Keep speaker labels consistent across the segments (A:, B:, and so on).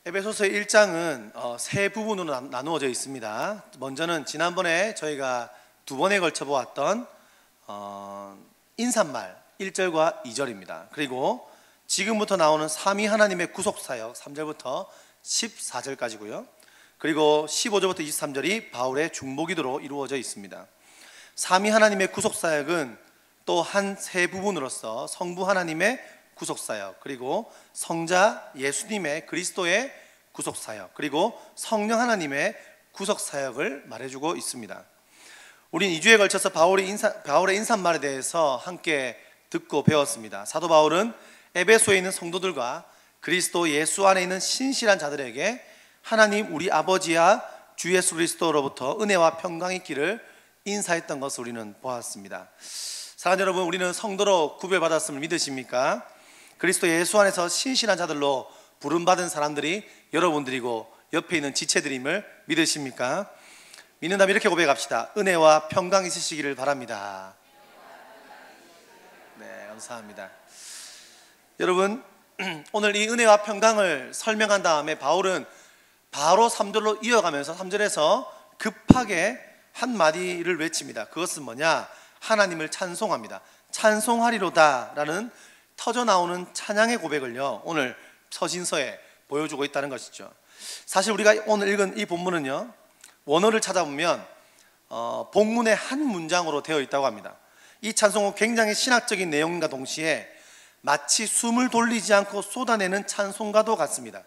A: 에베소서 1장은 세 부분으로 나누어져 있습니다. 먼저는 지난번에 저희가 두 번에 걸쳐 보았던 인사말 1절과 2절입니다. 그리고 지금부터 나오는 삼위 하나님의 구속사역 3절부터 14절까지고요. 그리고 15절부터 23절이 바울의 중보기도로 이루어져 있습니다. 삼위 하나님의 구속사역은 또 한 세 부분으로서 성부 하나님의 구속사역, 그리고 성자 예수님의 그리스도의 구속사역, 그리고 성령 하나님의 구속사역을 말해주고 있습니다. 우린 2주에 걸쳐서 바울의 인사말에 대해서 함께 듣고 배웠습니다. 사도 바울은 에베소에 있는 성도들과 그리스도 예수 안에 있는 신실한 자들에게 하나님 우리 아버지와 주 예수 그리스도로부터 은혜와 평강이 있기를 인사했던 것을 우리는 보았습니다. 사랑하는 여러분, 우리는 성도로 구별받았음을 믿으십니까? 그리스도 예수 안에서 신실한 자들로 부름받은 사람들이 여러분들이고 옆에 있는 지체들임을 믿으십니까? 믿는다면 이렇게 고백합시다. 은혜와 평강이 있으시기를 바랍니다. 네, 감사합니다. 여러분, 오늘 이 은혜와 평강을 설명한 다음에 바울은 바로 3절로 이어가면서 3절에서 급하게 한마디를 외칩니다. 그것은 뭐냐? 하나님을 찬송합니다. 찬송하리로다 라는 터져나오는 찬양의 고백을요, 오늘 서신서에 보여주고 있다는 것이죠. 사실 우리가 오늘 읽은 이 본문은요, 원어를 찾아보면 본문의 한 문장으로 되어 있다고 합니다. 이 찬송은 굉장히 신학적인 내용과 동시에 마치 숨을 돌리지 않고 쏟아내는 찬송가도 같습니다.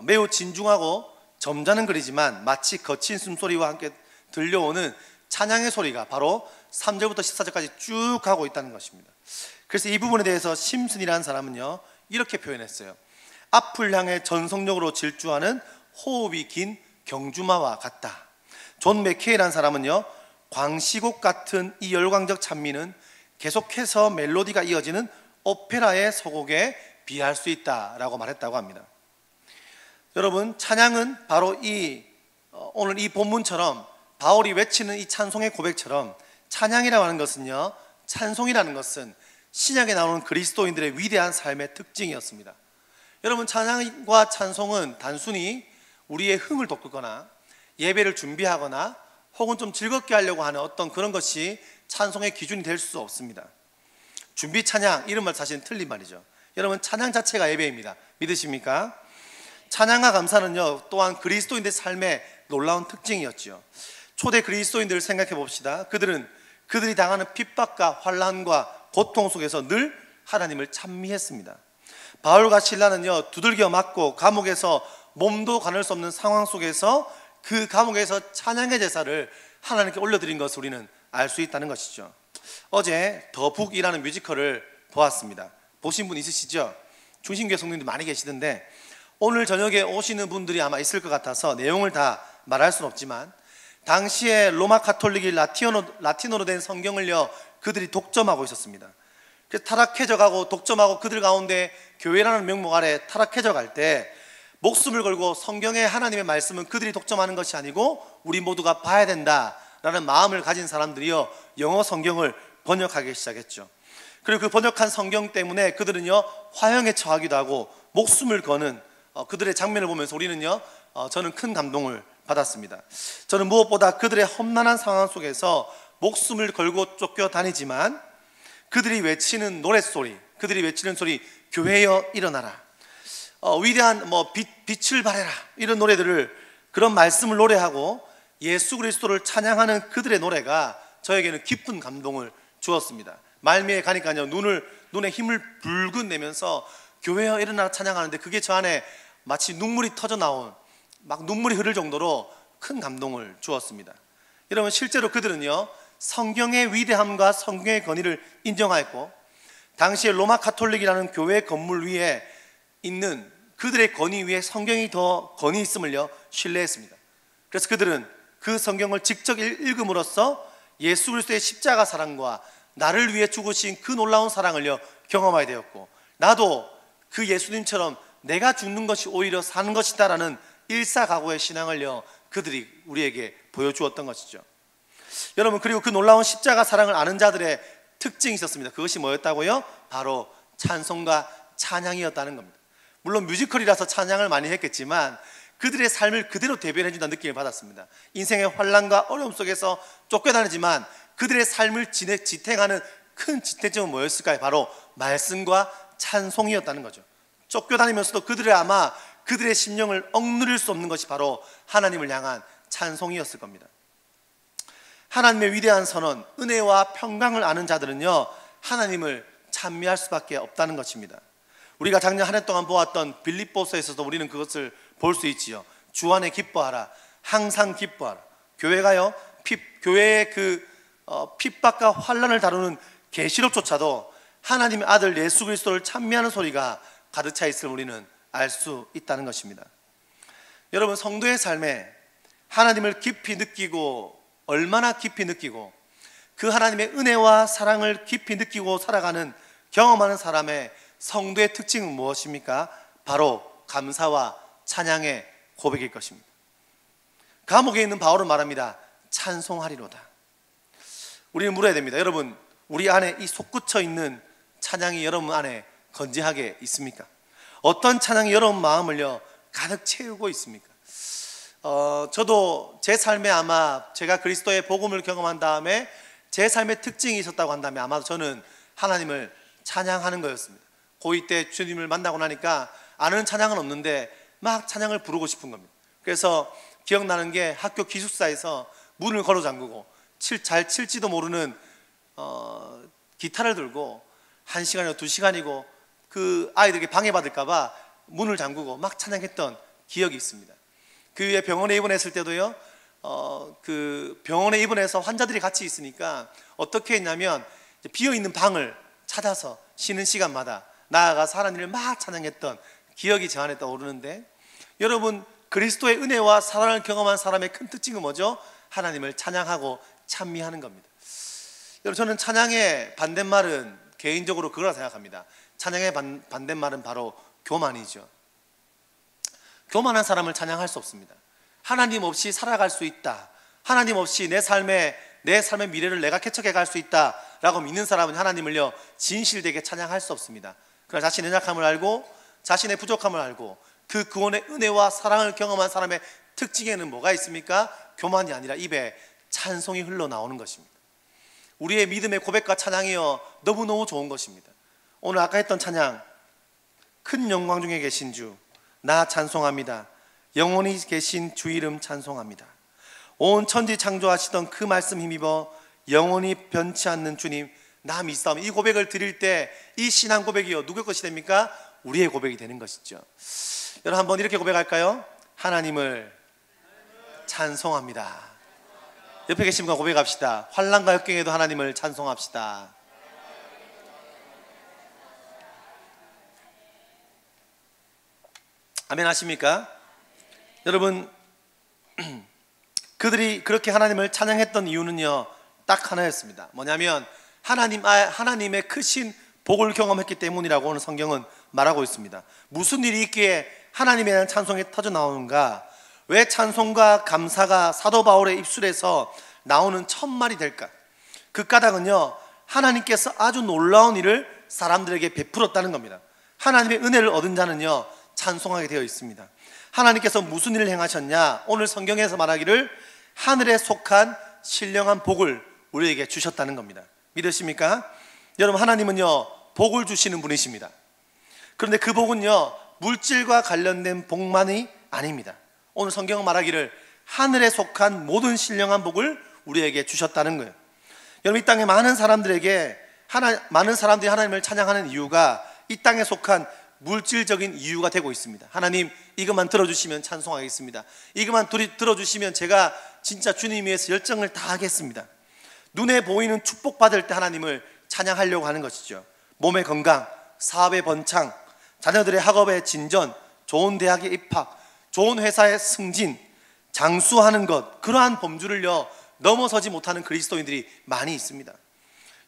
A: 매우 진중하고 점잖은 글이지만 마치 거친 숨소리와 함께 들려오는 찬양의 소리가 바로 3절부터 14절까지 쭉 가고 있다는 것입니다. 그래서 이 부분에 대해서 심슨이라는 사람은요, 이렇게 표현했어요. 앞을 향해 전속력으로 질주하는 호흡이 긴 경주마와 같다. 존 맥케이라는 사람은요, 광시곡 같은 이 열광적 찬미는 계속해서 멜로디가 이어지는 오페라의 서곡에 비할 수 있다라고 말했다고 합니다. 여러분, 찬양은 바로 오늘 이 본문처럼 바울이 외치는 이 찬송의 고백처럼 찬양이라고 하는 것은요, 찬송이라는 것은 신약에 나오는 그리스도인들의 위대한 삶의 특징이었습니다. 여러분, 찬양과 찬송은 단순히 우리의 흥을 돋구거나 예배를 준비하거나 혹은 좀 즐겁게 하려고 하는 어떤 그런 것이 찬송의 기준이 될 수 없습니다. 준비 찬양, 이런 말 사실은 틀린 말이죠. 여러분, 찬양 자체가 예배입니다. 믿으십니까? 찬양과 감사는요, 또한 그리스도인들의 삶의 놀라운 특징이었죠. 초대 그리스도인들을 생각해 봅시다. 그들이 당하는 핍박과 환난과 고통 속에서 늘 하나님을 찬미했습니다. 바울과 실라는요, 두들겨 맞고 감옥에서 몸도 가눌 수 없는 상황 속에서 그 감옥에서 찬양의 제사를 하나님께 올려드린 것을 우리는 알 수 있다는 것이죠. 어제 더 북이라는 뮤지컬을 보았습니다. 보신 분 있으시죠? 중심교회 성도님들 많이 계시던데 오늘 저녁에 오시는 분들이 아마 있을 것 같아서 내용을 다 말할 수는 없지만, 당시에 로마 카톨릭이 라틴어로 된 성경을요, 그들이 독점하고 있었습니다. 그래서 타락해져 가고 독점하고 그들 가운데 교회라는 명목 아래 타락해져 갈 때 목숨을 걸고 성경의 하나님의 말씀은 그들이 독점하는 것이 아니고 우리 모두가 봐야 된다라는 마음을 가진 사람들이요, 영어 성경을 번역하기 시작했죠. 그리고 그 번역한 성경 때문에 그들은요, 화형에 처하기도 하고 목숨을 거는 그들의 장면을 보면서 우리는요, 저는 큰 감동을 받았습니다. 저는 무엇보다 그들의 험난한 상황 속에서 목숨을 걸고 쫓겨다니지만 그들이 외치는 노랫소리, 그들이 외치는 소리, 교회여 일어나라, 위대한 빛을 발해라, 이런 노래들을, 그런 말씀을 노래하고 예수 그리스도를 찬양하는 그들의 노래가 저에게는 깊은 감동을 주었습니다. 말미에 가니까요, 눈에 힘을 불끈 내면서 교회여 일어나라 찬양하는데 그게 저 안에 마치 눈물이 터져 나온, 막 눈물이 흐를 정도로 큰 감동을 주었습니다. 여러분, 실제로 그들은요, 성경의 위대함과 성경의 권위를 인정하였고 당시에 로마 카톨릭이라는 교회 건물 위에 있는 그들의 권위 위에 성경이 더 권위 있음을요, 신뢰했습니다. 그래서 그들은 그 성경을 직접 읽음으로써 예수 그리스도의 십자가 사랑과 나를 위해 죽으신 그 놀라운 사랑을요, 경험하게 되었고, 나도 그 예수님처럼 내가 죽는 것이 오히려 사는 것이다라는 일사각오의 신앙을요, 그들이 우리에게 보여주었던 것이죠. 여러분, 그리고 그 놀라운 십자가 사랑을 아는 자들의 특징이 있었습니다. 그것이 뭐였다고요? 바로 찬송과 찬양이었다는 겁니다. 물론 뮤지컬이라서 찬양을 많이 했겠지만 그들의 삶을 그대로 대변해 준다는 느낌을 받았습니다. 인생의 환난과 어려움 속에서 쫓겨다니지만 그들의 삶을 지탱하는 큰 지탱점은 뭐였을까요? 바로 말씀과 찬송이었다는 거죠. 쫓겨다니면서도 그들의 심령을 억누를 수 없는 것이 바로 하나님을 향한 찬송이었을 겁니다. 하나님의 위대한 선언, 은혜와 평강을 아는 자들은요, 하나님을 찬미할 수밖에 없다는 것입니다. 우리가 작년 한 해 동안 보았던 빌립보서에서도 우리는 그것을 볼 수 있지요. 주 안에 기뻐하라, 항상 기뻐하라. 교회가요, 교회의 핍박과 환난을 다루는 계시록조차도 하나님의 아들 예수 그리스도를 찬미하는 소리가 가득 차 있음을 우리는 알 수 있다는 것입니다. 여러분, 성도의 삶에 하나님을 깊이 느끼고, 얼마나 깊이 느끼고 그 하나님의 은혜와 사랑을 깊이 느끼고 살아가는, 경험하는 사람의 성도의 특징은 무엇입니까? 바로 감사와 찬양의 고백일 것입니다. 감옥에 있는 바울은 말합니다. 찬송하리로다. 우리는 물어야 됩니다. 여러분, 우리 안에 이 솟구쳐 있는 찬양이 여러분 안에 건재하게 있습니까? 어떤 찬양이 여러분 마음을요 가득 채우고 있습니까? 저도 제 삶에 아마 제가 그리스도의 복음을 경험한 다음에 제 삶의 특징이 있었다고 한다면 아마도 저는 하나님을 찬양하는 거였습니다. 고2 때 주님을 만나고 나니까 아는 찬양은 없는데 막 찬양을 부르고 싶은 겁니다. 그래서 기억나는 게 학교 기숙사에서 문을 걸어 잠그고 잘 칠지도 모르는 기타를 들고 1시간이고 2시간이고 그 아이들에게 방해받을까 봐 문을 잠그고 막 찬양했던 기억이 있습니다. 그 후에 병원에 입원했을 때도요, 그 병원에 입원해서 환자들이 같이 있으니까 어떻게 했냐면 비어있는 방을 찾아서 쉬는 시간마다 나아가서 하나님을 막 찬양했던 기억이 저 안에 떠오르는데, 여러분, 그리스도의 은혜와 사랑을 경험한 사람의 큰 특징은 뭐죠? 하나님을 찬양하고 찬미하는 겁니다. 여러분, 저는 찬양의 반대말은 개인적으로 그거라 생각합니다. 찬양의 반대말은 바로 교만이죠. 교만한 사람을 찬양할 수 없습니다. 하나님 없이 살아갈 수 있다, 하나님 없이 내 삶의 미래를 내가 개척해 갈 수 있다 라고 믿는 사람은 하나님을요 진실되게 찬양할 수 없습니다. 그러나 자신의 연약함을 알고 자신의 부족함을 알고 그 구원의 은혜와 사랑을 경험한 사람의 특징에는 뭐가 있습니까? 교만이 아니라 입에 찬송이 흘러나오는 것입니다. 우리의 믿음의 고백과 찬양이요 너무너무 좋은 것입니다. 오늘 아까 했던 찬양, 큰 영광 중에 계신 주 나 찬송합니다. 영원히 계신 주 이름 찬송합니다. 온 천지 창조하시던 그 말씀 힘입어 영원히 변치 않는 주님 나 믿사옵니다. 이 고백을 드릴 때 이 신앙 고백이요 누구의 것이 됩니까? 우리의 고백이 되는 것이죠. 여러분, 한번 이렇게 고백할까요? 하나님을 찬송합니다. 옆에 계신 분과 고백합시다. 환난과 역경에도 하나님을 찬송합시다. 아멘 하십니까? 여러분, 그들이 그렇게 하나님을 찬양했던 이유는요 딱 하나였습니다. 뭐냐면 하나님의 크신 복을 경험했기 때문이라고 오늘 성경은 말하고 있습니다. 무슨 일이 있기에 하나님에 대한 찬송이 터져 나오는가? 왜 찬송과 감사가 사도 바울의 입술에서 나오는 첫 말이 될까? 그 까닭은요 하나님께서 아주 놀라운 일을 사람들에게 베풀었다는 겁니다. 하나님의 은혜를 얻은 자는요 찬송하게 되어 있습니다. 하나님께서 무슨 일을 행하셨냐? 오늘 성경에서 말하기를 하늘에 속한 신령한 복을 우리에게 주셨다는 겁니다. 믿으십니까? 여러분, 하나님은요 복을 주시는 분이십니다. 그런데 그 복은요 물질과 관련된 복만이 아닙니다. 오늘 성경은 말하기를 하늘에 속한 모든 신령한 복을 우리에게 주셨다는 거예요. 여러분, 이 땅에 많은 사람들이 하나님을 찬양하는 이유가 이 땅에 속한 물질적인 이유가 되고 있습니다. 하나님, 이것만 들어주시면 찬송하겠습니다. 이것만 들어주시면 제가 진짜 주님 위해서 열정을 다하겠습니다. 눈에 보이는 축복받을 때 하나님을 찬양하려고 하는 것이죠. 몸의 건강, 사업의 번창, 자녀들의 학업의 진전, 좋은 대학에 입학, 좋은 회사의 승진, 장수하는 것, 그러한 범주를요 넘어서지 못하는 그리스도인들이 많이 있습니다.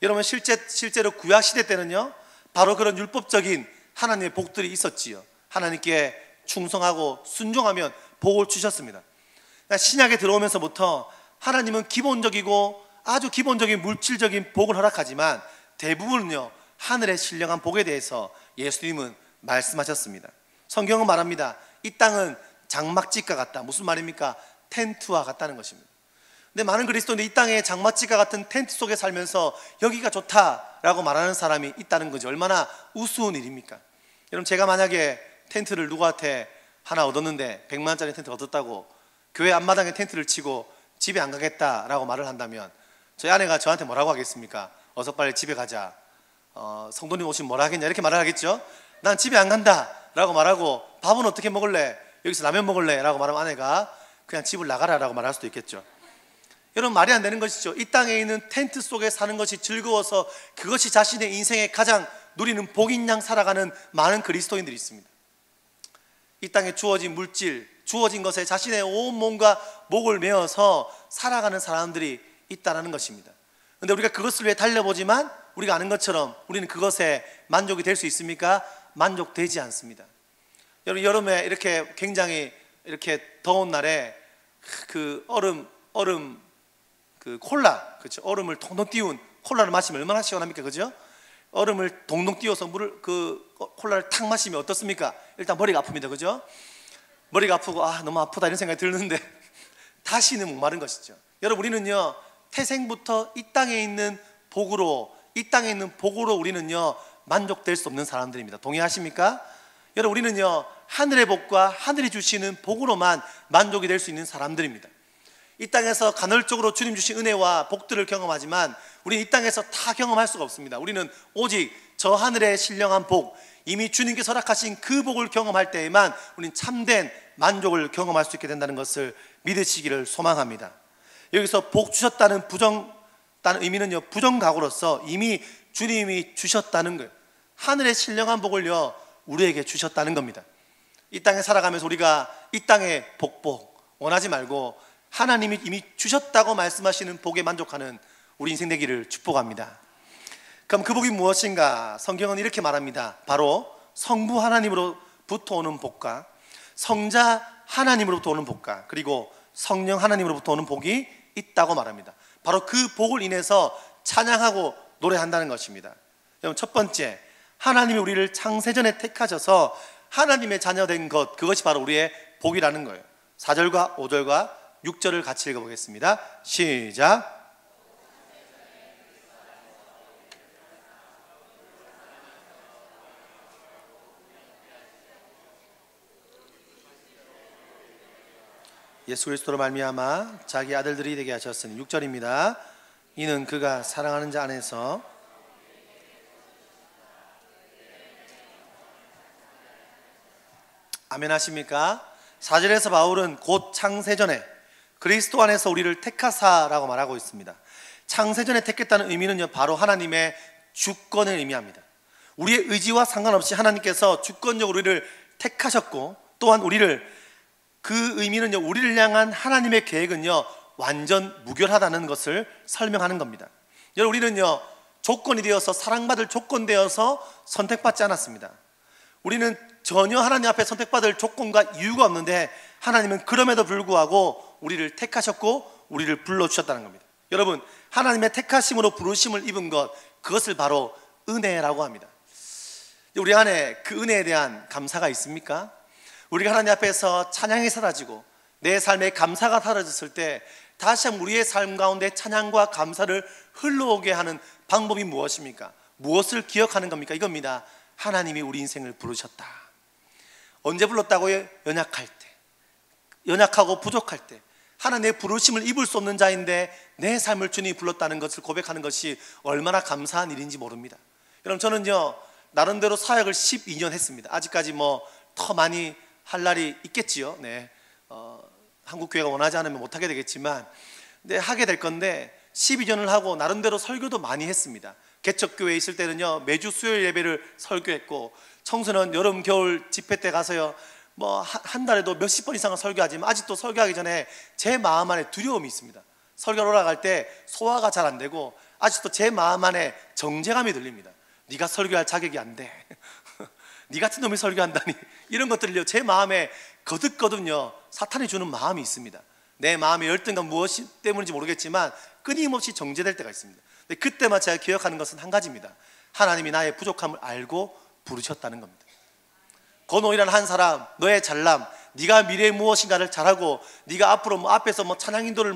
A: 여러분, 실제로 구약시대 때는요 바로 그런 율법적인 하나님의 복들이 있었지요. 하나님께 충성하고 순종하면 복을 주셨습니다. 신약에 들어오면서부터 하나님은 기본적이고 아주 기본적인 물질적인 복을 허락하지만 대부분은요 하늘의 신령한 복에 대해서 예수님은 말씀하셨습니다. 성경은 말합니다. 이 땅은 장막집과 같다. 무슨 말입니까? 텐트와 같다는 것입니다. 근데 많은 그리스도인들이 이 땅에 장막집과 같은 텐트 속에 살면서 여기가 좋다라고 말하는 사람이 있다는 거죠. 얼마나 우스운 일입니까? 여러분, 제가 만약에 텐트를 누구한테 하나 얻었는데 100만 원짜리 텐트 얻었다고 교회 앞마당에 텐트를 치고 집에 안 가겠다라고 말을 한다면 저희 아내가 저한테 뭐라고 하겠습니까? 어서 빨리 집에 가자. 성도님 오시면 뭐라 하겠냐 이렇게 말을 하겠죠. 난 집에 안 간다 라고 말하고 밥은 어떻게 먹을래? 여기서 라면 먹을래? 라고 말하면 아내가 그냥 집을 나가라 라고 말할 수도 있겠죠. 여러분, 말이 안 되는 것이죠. 이 땅에 있는 텐트 속에 사는 것이 즐거워서 그것이 자신의 인생의 가장 누리는 복인 양 살아가는 많은 그리스도인들이 있습니다. 이 땅에 주어진 물질, 주어진 것에 자신의 온 몸과 목을 메어서 살아가는 사람들이 있다는 것입니다. 그런데 우리가 그것을 위해 달려보지만 우리가 아는 것처럼 우리는 그것에 만족이 될 수 있습니까? 만족되지 않습니다. 여러분, 여름에 이렇게 굉장히 이렇게 더운 날에 그 얼음 그 콜라, 그렇죠? 얼음을 동동 띄운 콜라를 마시면 얼마나 시원합니까? 그죠? 얼음을 동동 띄워서 물을 콜라를 탁 마시면 어떻습니까? 일단 머리가 아픕니다. 그죠? 머리가 아프고 너무 아프다 이런 생각이 드는데 다시는 목마른 것이죠. 여러분, 우리는요 태생부터 이 땅에 있는 복으로 우리는요 만족될 수 없는 사람들입니다. 동의하십니까? 여러분, 우리는요 하늘의 복과 하늘이 주시는 복으로만 만족이 될 수 있는 사람들입니다. 이 땅에서 간헐적으로 주님 주신 은혜와 복들을 경험하지만 우리는 이 땅에서 다 경험할 수가 없습니다. 우리는 오직 저 하늘의 신령한 복, 이미 주님께서 허락하신 그 복을 경험할 때에만 우리는 참된 만족을 경험할 수 있게 된다는 것을 믿으시기를 소망합니다. 여기서 복 주셨다는 의미는요 부정각오로서 이미 주님이 주셨다는 거예요. 하늘의 신령한 복을요 우리에게 주셨다는 겁니다. 이 땅에 살아가면서 우리가 이 땅의 복 원하지 말고 하나님이 이미 주셨다고 말씀하시는 복에 만족하는 우리 인생 되기를 축복합니다. 그럼 그 복이 무엇인가? 성경은 이렇게 말합니다. 바로 성부 하나님으로부터 오는 복과 성자 하나님으로부터 오는 복과 그리고 성령 하나님으로부터 오는 복이 있다고 말합니다. 바로 그 복을 인해서 찬양하고 노래한다는 것입니다. 여러분, 첫 번째, 하나님이 우리를 창세전에 택하셔서 하나님의 자녀된 것, 그것이 바로 우리의 복이라는 거예요. 4절과 5절과 6절을 같이 읽어보겠습니다. 시작. 예수 그리스도로 말미암아 자기 아들들이 되게 하셨으니 6절입니다. 이는 그가 사랑하는 자 안에서 아멘 하십니까? 4절에서 바울은 곧 창세전에 그리스도 안에서 우리를 택하사라고 말하고 있습니다. 창세전에 택했다는 의미는요 바로 하나님의 주권을 의미합니다. 우리의 의지와 상관없이 하나님께서 주권적으로 우리를 택하셨고 또한 그 의미는요 우리를 향한 하나님의 계획은요 완전 무결하다는 것을 설명하는 겁니다. 여러분, 우리는요 조건이 되어서 사랑받을 조건 되어서 선택받지 않았습니다. 우리는 전혀 하나님 앞에 선택받을 조건과 이유가 없는데 하나님은 그럼에도 불구하고 우리를 택하셨고 우리를 불러주셨다는 겁니다. 여러분, 하나님의 택하심으로 부르심을 입은 것, 그것을 바로 은혜라고 합니다. 우리 안에 그 은혜에 대한 감사가 있습니까? 우리가 하나님 앞에서 찬양이 사라지고 내 삶에 감사가 사라졌을 때 다시 한번 우리의 삶 가운데 찬양과 감사를 흘러오게 하는 방법이 무엇입니까? 무엇을 기억하는 겁니까? 이겁니다. 하나님이 우리 인생을 부르셨다. 언제 불렀다고요? 연약할 때, 연약하고 부족할 때 하나님의 부르심을 입을 수 없는 자인데 내 삶을 주님이 불렀다는 것을 고백하는 것이 얼마나 감사한 일인지 모릅니다. 여러분, 저는요 나름대로 사역을 12년 했습니다. 아직까지 더 많이 할 날이 있겠지요. 네, 한국교회가 원하지 않으면 못하게 되겠지만 하게 될 건데 12년을 하고 나름대로 설교도 많이 했습니다. 개척교회에 있을 때는요 매주 수요일 예배를 설교했고, 청소년 여름 겨울 집회 때 가서요 한 달에도 몇십 번 이상을 설교하지만 아직도 설교하기 전에 제 마음 안에 두려움이 있습니다. 설교를 올라갈 때 소화가 잘 안 되고 아직도 제 마음 안에 정죄감이 들립니다. 네가 설교할 자격이 안 돼. 네 같은 놈이 설교한다니. 이런 것들을요 제 마음에 거듭거듭요 사탄이 주는 마음이 있습니다. 내 마음의 열등감 무엇이 때문인지 모르겠지만 끊임없이 정죄될 때가 있습니다. 근데 그때만 제가 기억하는 것은 한 가지입니다. 하나님이 나의 부족함을 알고 부르셨다는 겁니다. 건호이라는 한 사람, 너의 잘남, 네가 미래에 무엇인가를 잘하고, 네가 앞으로 앞에서 찬양 인도를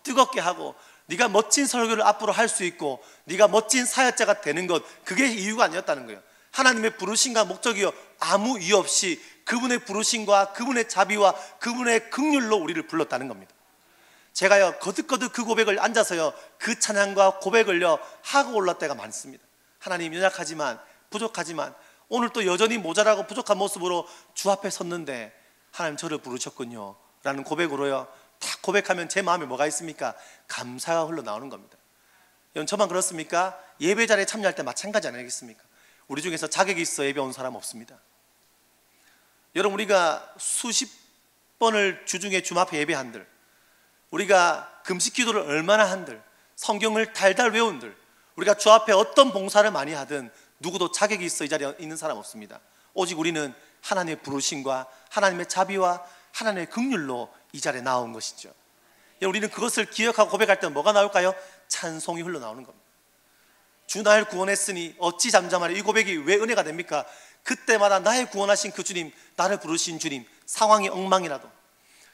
A: 뜨겁게 하고, 네가 멋진 설교를 앞으로 할 수 있고, 네가 멋진 사역자가 되는 것, 그게 이유가 아니었다는 거예요. 하나님의 부르심과 목적이요, 아무 이유 없이 그분의 부르심과 그분의 자비와 그분의 긍휼로 우리를 불렀다는 겁니다. 제가요 거듭거듭 그 고백을 앉아서요 그 찬양과 고백을요 하고 올랐을 때가 많습니다. 하나님, 연약하지만 부족하지만 오늘 또 여전히 모자라고 부족한 모습으로 주 앞에 섰는데 하나님 저를 부르셨군요 라는 고백으로요 딱 고백하면 제 마음에 뭐가 있습니까? 감사가 흘러나오는 겁니다. 여러분, 저만 그렇습니까? 예배 자리에 참여할 때 마찬가지 아니겠습니까? 우리 중에서 자격이 있어 예배 온 사람 없습니다. 여러분, 우리가 수십 번을 주중에 주 앞에 예배한들, 우리가 금식 기도를 얼마나 한들, 성경을 달달 외운들, 우리가 주 앞에 어떤 봉사를 많이 하든 누구도 자격이 있어 이 자리에 있는 사람 없습니다. 오직 우리는 하나님의 부르심과 하나님의 자비와 하나님의 긍휼로 이 자리에 나온 것이죠. 우리는 그것을 기억하고 고백할 때 뭐가 나올까요? 찬송이 흘러나오는 겁니다. 주 나를 구원했으니 어찌 잠잠하리. 이 고백이 왜 은혜가 됩니까? 그때마다 나의 구원하신 그 주님, 나를 부르신 주님, 상황이 엉망이라도,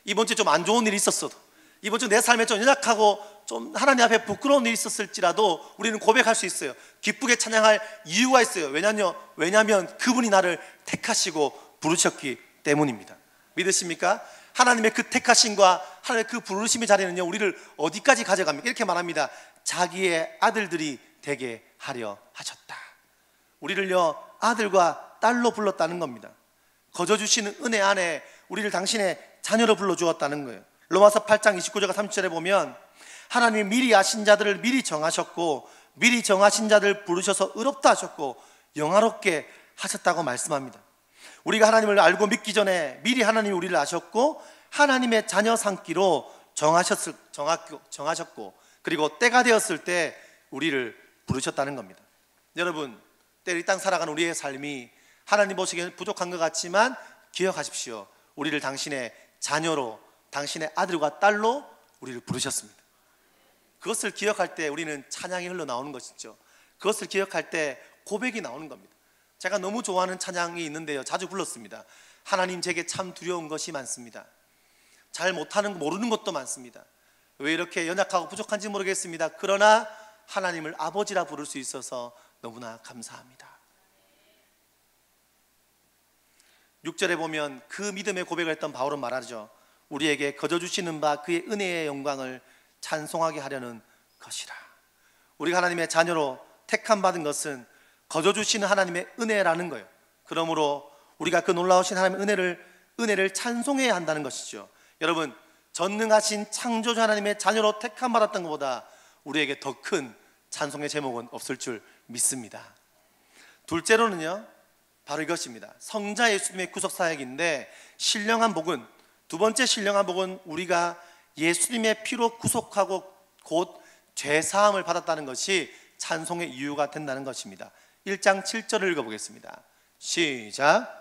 A: 이번 주에 좀 안 좋은 일이 있었어도, 이번 주 내 삶에 좀 연약하고 좀 하나님 앞에 부끄러운 일이 있었을지라도 우리는 고백할 수 있어요. 기쁘게 찬양할 이유가 있어요. 왜냐하면 그분이 나를 택하시고 부르셨기 때문입니다. 믿으십니까? 하나님의 그 택하심과 하나님의 그 부르심의 자리는요 우리를 어디까지 가져갑니까? 이렇게 말합니다. 자기의 아들들이 되게 하려 하셨다. 우리를요 아들과 딸로 불렀다는 겁니다. 거저주시는 은혜 안에 우리를 당신의 자녀로 불러주었다는 거예요. 로마서 8장 29절과 30절에 보면 하나님이 미리 아신 자들을 미리 정하셨고, 미리 정하신 자들 부르셔서 의롭다 하셨고 영화롭게 하셨다고 말씀합니다. 우리가 하나님을 알고 믿기 전에 미리 하나님이 우리를 아셨고 하나님의 자녀 삼기로 정하셨고, 그리고 때가 되었을 때 우리를 부르셨다는 겁니다. 여러분, 때를 이 땅 살아가는 우리의 삶이 하나님 보시기에는 부족한 것 같지만 기억하십시오. 우리를 당신의 자녀로, 당신의 아들과 딸로 우리를 부르셨습니다. 그것을 기억할 때 우리는 찬양이 흘러나오는 것이죠. 그것을 기억할 때 고백이 나오는 겁니다. 제가 너무 좋아하는 찬양이 있는데요, 자주 불렀습니다. 하나님, 제게 참 두려운 것이 많습니다. 잘 못하는 거, 모르는 것도 많습니다. 왜 이렇게 연약하고 부족한지 모르겠습니다. 그러나 하나님을 아버지라 부를 수 있어서 너무나 감사합니다. 6절에 보면 그 믿음의 고백을 했던 바울은 말하죠. 우리에게 거저주시는 바 그의 은혜의 영광을 찬송하게 하려는 것이라. 우리가 하나님의 자녀로 택함 받은 것은 거저주시는 하나님의 은혜라는 거예요. 그러므로 우리가 그 놀라우신 하나님의 은혜를 찬송해야 한다는 것이죠. 여러분, 전능하신 창조주 하나님의 자녀로 택함 받았던 것보다 우리에게 더 큰 찬송의 제목은 없을 줄 믿습니다. 둘째로는요, 바로 이것입니다. 성자 예수님의 구속 사역인데, 신령한 복은, 두 번째 신령한 복은 우리가 예수님의 피로 구속하고 곧 죄사함을 받았다는 것이 찬송의 이유가 된다는 것입니다. 1장 7절을 읽어보겠습니다. 시작.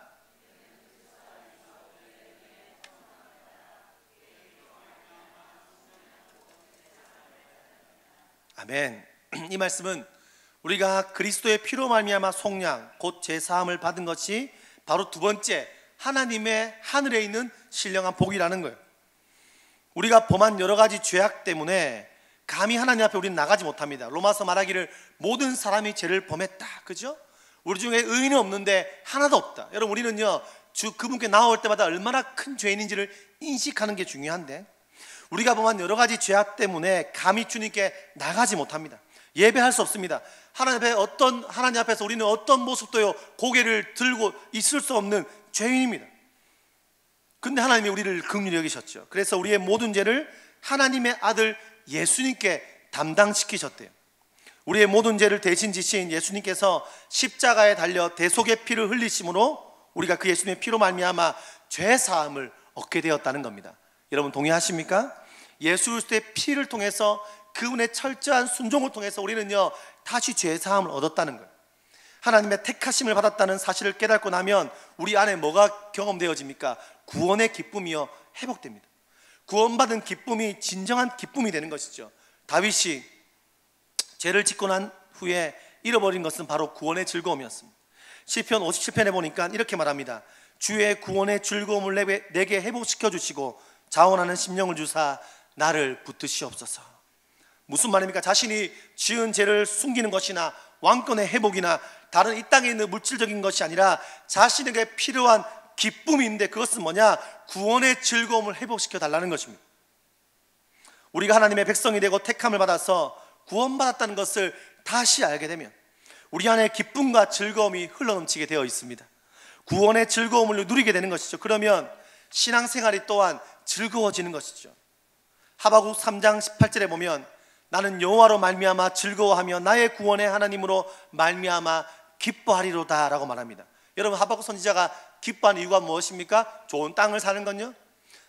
A: 아멘. 이 말씀은 우리가 그리스도의 피로 말미암아 속량 곧 죄사함을 받은 것이 바로 두 번째 하나님의 하늘에 있는 신령한 복이라는 거예요. 우리가 범한 여러 가지 죄악 때문에 감히 하나님 앞에 우리는 나가지 못합니다. 로마서 말하기를 모든 사람이 죄를 범했다, 그죠? 우리 중에 의인은 없는데 하나도 없다. 여러분, 우리는요 그분께 나올 때마다 얼마나 큰 죄인인지를 인식하는 게 중요한데, 우리가 범한 여러 가지 죄악 때문에 감히 주님께 나가지 못합니다. 예배할 수 없습니다. 하나님 앞에서 우리는 어떤 모습도요 고개를 들고 있을 수 없는 죄인입니다. 근데 하나님이 우리를 긍휼히 여기셨죠. 그래서 우리의 모든 죄를 하나님의 아들 예수님께 담당시키셨대요. 우리의 모든 죄를 대신 지신 예수님께서 십자가에 달려 대속의 피를 흘리심으로 우리가 그 예수님의 피로 말미암아 죄 사함을 얻게 되었다는 겁니다. 여러분, 동의하십니까? 예수 그리스도의 피를 통해서, 그분의 철저한 순종을 통해서 우리는요 다시 죄 사함을 얻었다는 거예요. 하나님의 택하심을 받았다는 사실을 깨닫고 나면 우리 안에 뭐가 경험되어집니까? 구원의 기쁨이요 회복됩니다. 구원받은 기쁨이 진정한 기쁨이 되는 것이죠. 다윗이 죄를 짓고 난 후에 잃어버린 것은 바로 구원의 즐거움이었습니다. 시편 57편에 보니까 이렇게 말합니다. 주의 구원의 즐거움을 내게 회복시켜 주시고 자원하는 심령을 주사 나를 붙드시옵소서. 무슨 말입니까? 자신이 지은 죄를 숨기는 것이나 왕권의 회복이나 다른 이 땅에 있는 물질적인 것이 아니라 자신에게 필요한 기쁨이 있는데, 그것은 뭐냐? 구원의 즐거움을 회복시켜 달라는 것입니다. 우리가 하나님의 백성이 되고 택함을 받아서 구원받았다는 것을 다시 알게 되면 우리 안에 기쁨과 즐거움이 흘러넘치게 되어 있습니다. 구원의 즐거움을 누리게 되는 것이죠. 그러면 신앙생활이 또한 즐거워지는 것이죠. 하박국 3장 18절에 보면 나는 여호와로 말미암아 즐거워하며 나의 구원의 하나님으로 말미암아 기뻐하리로다 라고 말합니다. 여러분, 하박국 선지자가 기뻐하는 이유가 무엇입니까? 좋은 땅을 사는 건요,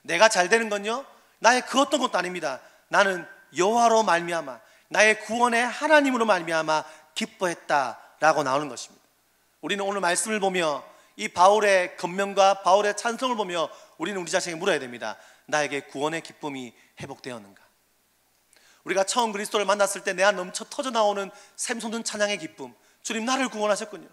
A: 내가 잘 되는 건요, 나의 그 어떤 것도 아닙니다. 나는 여호와로 말미암아 나의 구원의 하나님으로 말미암아 기뻐했다라고 나오는 것입니다. 우리는 오늘 말씀을 보며 이 바울의 권면과 바울의 찬송을 보며 우리는 우리 자신에게 물어야 됩니다. 나에게 구원의 기쁨이 회복되었는가? 우리가 처음 그리스도를 만났을 때 내 안 넘쳐 터져 나오는 샘솟는 찬양의 기쁨, 주님 나를 구원하셨군요,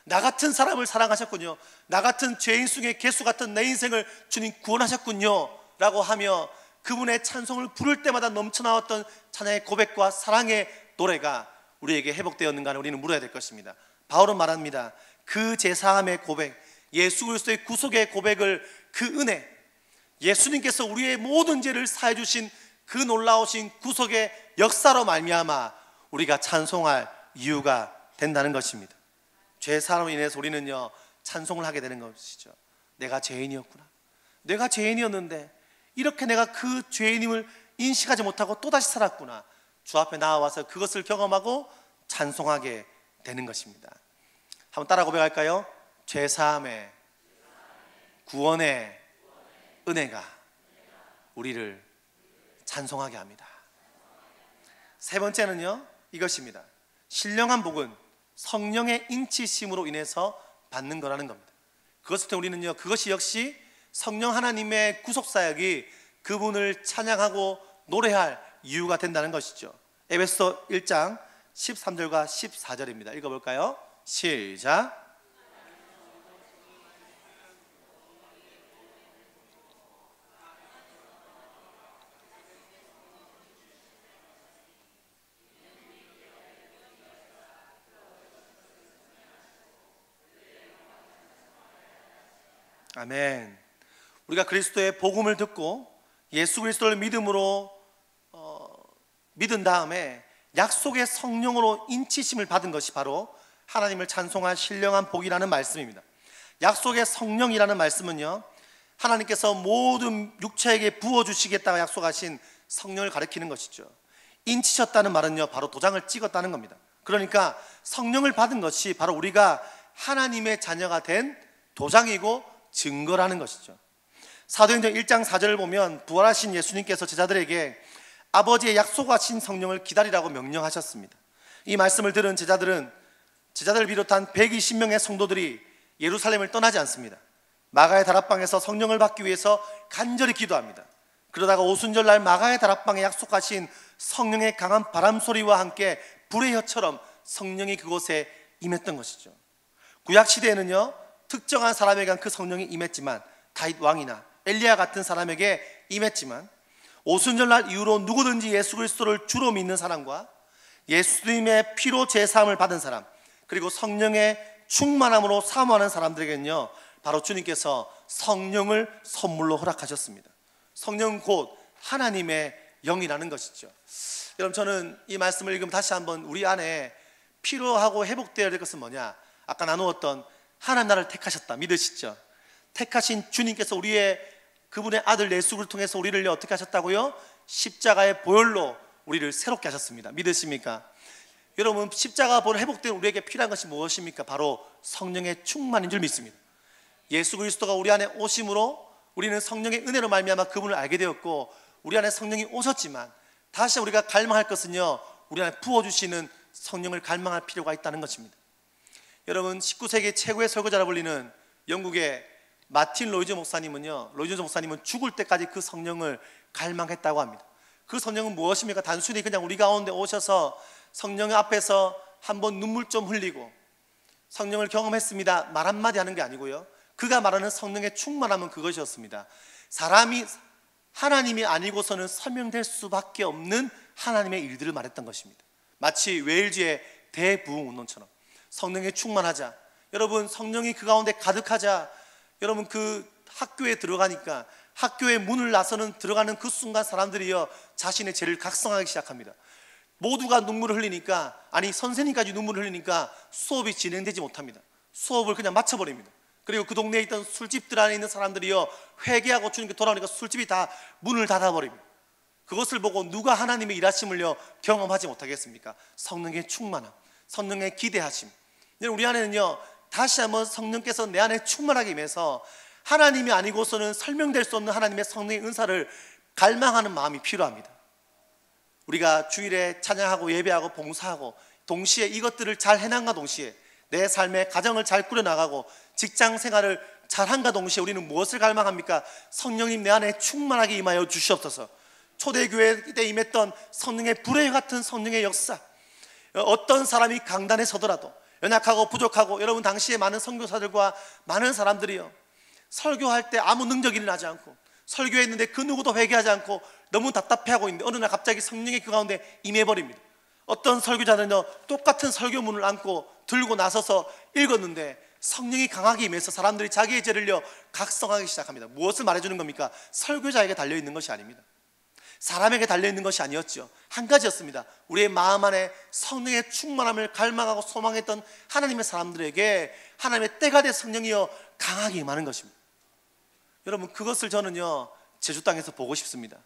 A: 나 같은 사람을 사랑하셨군요, 나 같은 죄인 중에 개수 같은 내 인생을 주님 구원하셨군요 라고 하며 그분의 찬송을 부를 때마다 넘쳐나왔던 찬양의 고백과 사랑의 노래가 우리에게 회복되었는가 우리는 물어야 될 것입니다. 바울은 말합니다. 그 제사함의 고백, 예수 그리스도의 구속의 고백을, 그 은혜, 예수님께서 우리의 모든 죄를 사해 주신 그 놀라우신 구속의 역사로 말미암아 우리가 찬송할 이유가 된다는 것입니다. 죄사함으로 인해서 우리는요 찬송을 하게 되는 것이죠. 내가 죄인이었구나, 내가 죄인이었는데 이렇게 내가 그 죄인임을 인식하지 못하고 또다시 살았구나, 주 앞에 나와서 그것을 경험하고 찬송하게 되는 것입니다. 한번 따라 고백할까요? 죄사함의 구원의 은혜가 우리를 찬송하게 합니다. 세 번째는요 이것입니다. 신령한 복은 성령의 인치심으로 인해서 받는 거라는 겁니다. 그것을 통해 우리는요 그것이 역시 성령 하나님의 구속사역이 그분을 찬양하고 노래할 이유가 된다는 것이죠. 에베소 1장 13절과 14절입니다. 읽어볼까요? 시작. 아멘. 우리가 그리스도의 복음을 듣고 예수 그리스도를 믿음으로 믿은 다음에 약속의 성령으로 인치심을 받은 것이 바로 하나님을 찬송할 신령한 복이라는 말씀입니다. 약속의 성령이라는 말씀은요 하나님께서 모든 육체에게 부어주시겠다고 약속하신 성령을 가리키는 것이죠. 인치셨다는 말은요 바로 도장을 찍었다는 겁니다. 그러니까 성령을 받은 것이 바로 우리가 하나님의 자녀가 된 도장이고 증거라는 것이죠. 사도행전 1장 4절을 보면 부활하신 예수님께서 제자들에게 아버지의 약속하신 성령을 기다리라고 명령하셨습니다. 이 말씀을 들은 제자들을 비롯한 120명의 성도들이 예루살렘을 떠나지 않습니다. 마가의 다락방에서 성령을 받기 위해서 간절히 기도합니다. 그러다가 오순절날 마가의 다락방에 약속하신 성령의 강한 바람소리와 함께 불의 혀처럼 성령이 그곳에 임했던 것이죠. 구약시대에는요 특정한 사람에게만 그 성령이 임했지만, 다윗 왕이나 엘리야 같은 사람에게 임했지만, 오순절날 이후로 누구든지 예수 그리스도를 주로 믿는 사람과 예수님의 피로 제사함을 받은 사람, 그리고 성령의 충만함으로 사모하는 사람들에게는요 바로 주님께서 성령을 선물로 허락하셨습니다. 성령은 곧 하나님의 영이라는 것이죠. 여러분, 저는 이 말씀을 읽으면 다시 한번 우리 안에 필요하고 회복되어야 될 것은 뭐냐? 아까 나누었던 하나님 나를 택하셨다 믿으시죠? 택하신 주님께서 우리의 그분의 아들 예수를 통해서 우리를 어떻게 하셨다고요? 십자가의 보혈로 우리를 새롭게 하셨습니다. 믿으십니까? 여러분, 십자가 보혈 회복된 우리에게 필요한 것이 무엇입니까? 바로 성령의 충만인 줄 믿습니다. 예수 그리스도가 우리 안에 오심으로 우리는 성령의 은혜로 말미암아 그분을 알게 되었고, 우리 안에 성령이 오셨지만 다시 우리가 갈망할 것은요 우리 안에 부어주시는 성령을 갈망할 필요가 있다는 것입니다. 여러분, 19세기 최고의 설교자라 불리는 영국의 마틴 로이즈 목사님은 죽을 때까지 그 성령을 갈망했다고 합니다. 그 성령은 무엇입니까? 단순히 그냥 우리 가운데 오셔서 성령 앞에서 한번 눈물 좀 흘리고 성령을 경험했습니다 말 한마디 하는 게 아니고요, 그가 말하는 성령의 충만함은 그것이었습니다. 사람이 하나님이 아니고서는 설명될 수밖에 없는 하나님의 일들을 말했던 것입니다. 마치 웨일즈의 대부흥운동처럼 성령에 충만하자. 여러분, 성령이 그 가운데 가득하자. 여러분, 그 학교에 들어가니까 학교의 문을 나서는 들어가는 그 순간 사람들이요 자신의 죄를 각성하기 시작합니다. 모두가 눈물을 흘리니까, 아니 선생님까지 눈물을 흘리니까 수업이 진행되지 못합니다. 수업을 그냥 마쳐버립니다. 그리고 그 동네에 있던 술집들 안에 있는 사람들이요 회개하고 주님께 돌아오니까 술집이 다 문을 닫아버립니다. 그것을 보고 누가 하나님의 일하심을요 경험하지 못하겠습니까? 성령의 충만함, 성령의 기대하심. 우리 안에는요 다시 한번 성령께서 내 안에 충만하게 임해서 하나님이 아니고서는 설명될 수 없는 하나님의 성령의 은사를 갈망하는 마음이 필요합니다. 우리가 주일에 찬양하고 예배하고 봉사하고 동시에 이것들을 잘 해나간과 동시에 내 삶의 가정을 잘 꾸려나가고 직장 생활을 잘한가 동시에 우리는 무엇을 갈망합니까? 성령님 내 안에 충만하게 임하여 주시옵소서. 초대교회 때 임했던 성령의 불의 같은 성령의 역사, 어떤 사람이 강단에 서더라도 연약하고 부족하고, 여러분 당시에 많은 선교사들과 많은 사람들이요 설교할 때 아무 능력이 일어나지 않고 설교했는데 그 누구도 회개하지 않고 너무 답답해하고 있는데 어느 날 갑자기 성령이 그 가운데 임해버립니다. 어떤 설교자는요 똑같은 설교문을 안고 들고 나서서 읽었는데 성령이 강하게 임해서 사람들이 자기의 죄를요 각성하기 시작합니다. 무엇을 말해주는 겁니까? 설교자에게 달려있는 것이 아닙니다. 사람에게 달려있는 것이 아니었죠. 한 가지였습니다. 우리의 마음 안에 성령의 충만함을 갈망하고 소망했던 하나님의 사람들에게 하나님의 때가 된 성령이요 강하게 임하는 것입니다. 여러분, 그것을 저는요 제주 땅에서 보고 싶습니다.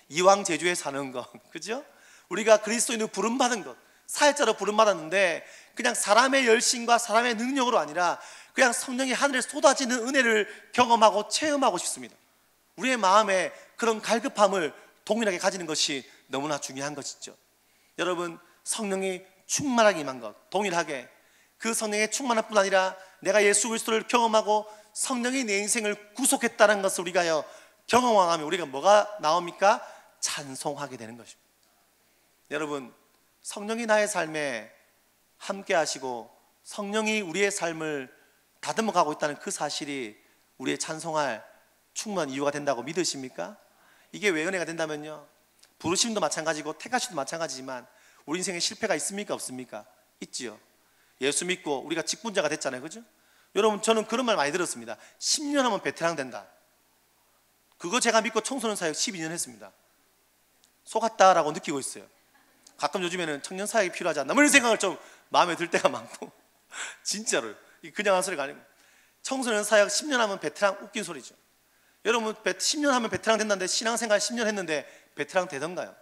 A: 이왕 제주에 사는 것, 그죠? 우리가 그리스도인으로 부름받은 것, 사역자로 부름받았는데 그냥 사람의 열심과 사람의 능력으로 아니라 그냥 성령이 하늘에 쏟아지는 은혜를 경험하고 체험하고 싶습니다. 우리의 마음에 그런 갈급함을 동일하게 가지는 것이 너무나 중요한 것이죠. 여러분, 성령이 충만하게 임한 것, 동일하게 그 성령의 충만함 뿐 아니라 내가 예수 그리스도를 경험하고 성령이 내 인생을 구속했다는 것을 우리가요 경험하면 우리가 뭐가 나옵니까? 찬송하게 되는 것입니다. 여러분, 성령이 나의 삶에 함께 하시고 성령이 우리의 삶을 다듬어 가고 있다는 그 사실이 우리의 찬송할 충분한 이유가 된다고 믿으십니까? 이게 왜 은혜가 된다면요, 부르심도 마찬가지고 택하심도 마찬가지지만 우리 인생에 실패가 있습니까? 없습니까? 있지요. 예수 믿고 우리가 직분자가 됐잖아요, 그죠? 여러분, 저는 그런 말 많이 들었습니다. 10년 하면 베테랑 된다. 그거 제가 믿고 청소년 사역 12년 했습니다. 속았다라고 느끼고 있어요. 가끔 요즘에는 청년 사역이 필요하지 않나 이런 생각을 좀 마음에 들 때가 많고 진짜로 그냥 한 소리가 아니고, 청소년 사역 10년 하면 베테랑, 웃긴 소리죠. 여러분, 10년 하면 베테랑 된다는데 신앙생활 10년 했는데 베테랑 되던가요?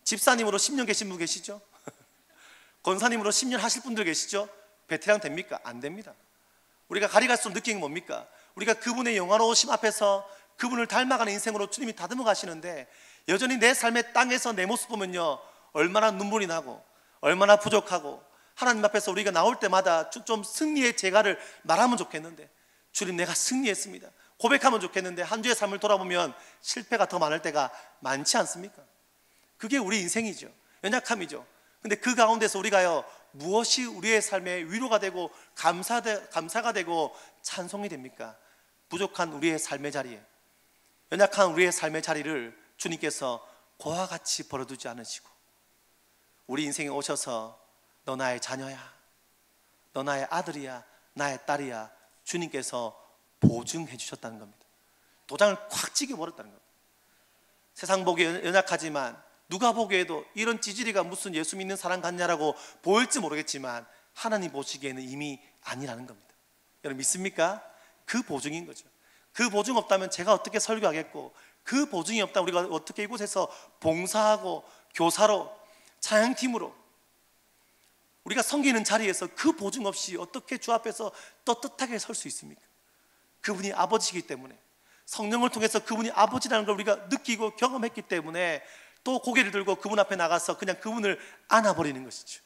A: 집사님으로 10년 계신 분 계시죠? 권사님으로 10년 하실 분들 계시죠? 베테랑 됩니까? 안 됩니다. 우리가 가리갈수록 느끼는 게 뭡니까? 우리가 그분의 영화로우심 앞에서 그분을 닮아가는 인생으로 주님이 다듬어 가시는데 여전히 내 삶의 땅에서 내 모습 보면요 얼마나 눈물이 나고 얼마나 부족하고, 하나님 앞에서 우리가 나올 때마다 좀 승리의 재가를 말하면 좋겠는데, 주님 내가 승리했습니다 고백하면 좋겠는데, 한 주의 삶을 돌아보면 실패가 더 많을 때가 많지 않습니까? 그게 우리 인생이죠. 연약함이죠. 근데 그 가운데서 우리가요 무엇이 우리의 삶에 위로가 되고 감사가 되고 찬송이 됩니까? 부족한 우리의 삶의 자리에, 연약한 우리의 삶의 자리를 주님께서 고와 같이 버려두지 않으시고 우리 인생에 오셔서 너 나의 자녀야, 너 나의 아들이야, 나의 딸이야, 주님께서 보증해 주셨다는 겁니다. 도장을 콱 찍어버렸다는 겁니다. 세상 보기에 연약하지만 누가 보기에도 이런 찌질이가 무슨 예수 믿는 사람 같냐라고 보일지 모르겠지만 하나님 보시기에는 이미 아니라는 겁니다. 여러분 믿습니까? 그 보증인 거죠. 그 보증 없다면 제가 어떻게 설교하겠고, 그 보증이 없다면 우리가 어떻게 이곳에서 봉사하고 교사로 찬양팀으로 우리가 섬기는 자리에서 그 보증 없이 어떻게 주 앞에서 떳떳하게 설 수 있습니까? 그분이 아버지이기 때문에, 성령을 통해서 그분이 아버지라는 걸 우리가 느끼고 경험했기 때문에 또 고개를 들고 그분 앞에 나가서 그냥 그분을 안아버리는 것이죠.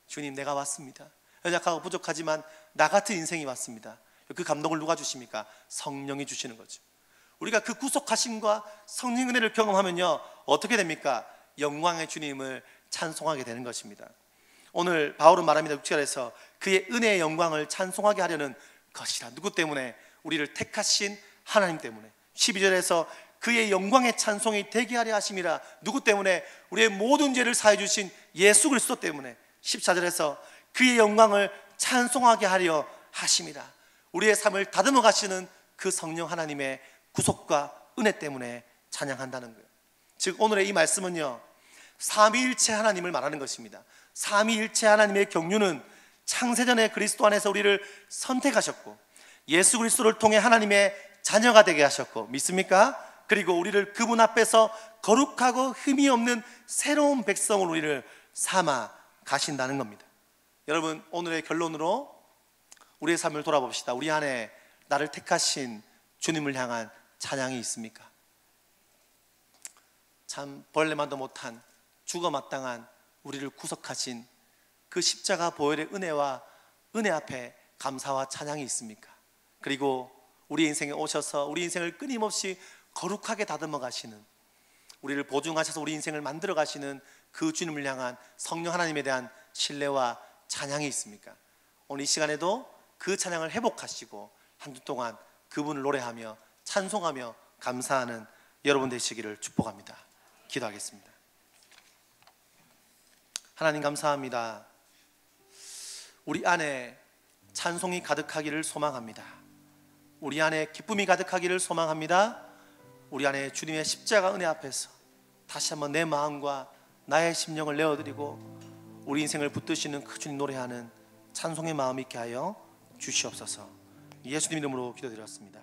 A: 주님 내가 왔습니다. 연약하고 부족하지만 나 같은 인생이 왔습니다. 그 감동을 누가 주십니까? 성령이 주시는 거죠. 우리가 그 구속하심과 성령 은혜를 경험하면요 어떻게 됩니까? 영광의 주님을 찬송하게 되는 것입니다. 오늘 바울은 말합니다. 6절에서 그의 은혜의 영광을 찬송하게 하려는 것이라. 누구 때문에? 우리를 택하신 하나님 때문에. 12절에서 그의 영광의 찬송이 되게 하려 하심이라. 누구 때문에? 우리의 모든 죄를 사해 주신 예수 그리스도 때문에. 14절에서 그의 영광을 찬송하게 하려 하심이라. 우리의 삶을 다듬어 가시는 그 성령 하나님의 구속과 은혜 때문에 찬양한다는 거예요. 즉 오늘의 이 말씀은요, 삼위일체 하나님을 말하는 것입니다. 삼위일체 하나님의 경륜은 창세전에 그리스도 안에서 우리를 선택하셨고 예수 그리스도를 통해 하나님의 자녀가 되게 하셨고, 믿습니까? 그리고 우리를 그분 앞에서 거룩하고 흠이 없는 새로운 백성으로 우리를 삼아 가신다는 겁니다. 여러분, 오늘의 결론으로 우리의 삶을 돌아봅시다. 우리 안에 나를 택하신 주님을 향한 찬양이 있습니까? 참 벌레만도 못한 죽어 마땅한 우리를 구속하신 그 십자가 보혈의 은혜와 은혜 앞에 감사와 찬양이 있습니까? 그리고 우리 인생에 오셔서 우리 인생을 끊임없이 거룩하게 다듬어 가시는, 우리를 보증하셔서 우리 인생을 만들어 가시는 그 주님을 향한 성령 하나님에 대한 신뢰와 찬양이 있습니까? 오늘 이 시간에도 그 찬양을 회복하시고 한 주 동안 그분을 노래하며 찬송하며 감사하는 여러분 되시기를 축복합니다. 기도하겠습니다. 하나님 감사합니다. 우리 안에 찬송이 가득하기를 소망합니다. 우리 안에 기쁨이 가득하기를 소망합니다. 우리 안에 주님의 십자가 은혜 앞에서 다시 한번 내 마음과 나의 심령을 내어드리고 우리 인생을 붙드시는 그 주님 노래하는 찬송의 마음 있게 하여 주시옵소서. 예수님 이름으로 기도드렸습니다.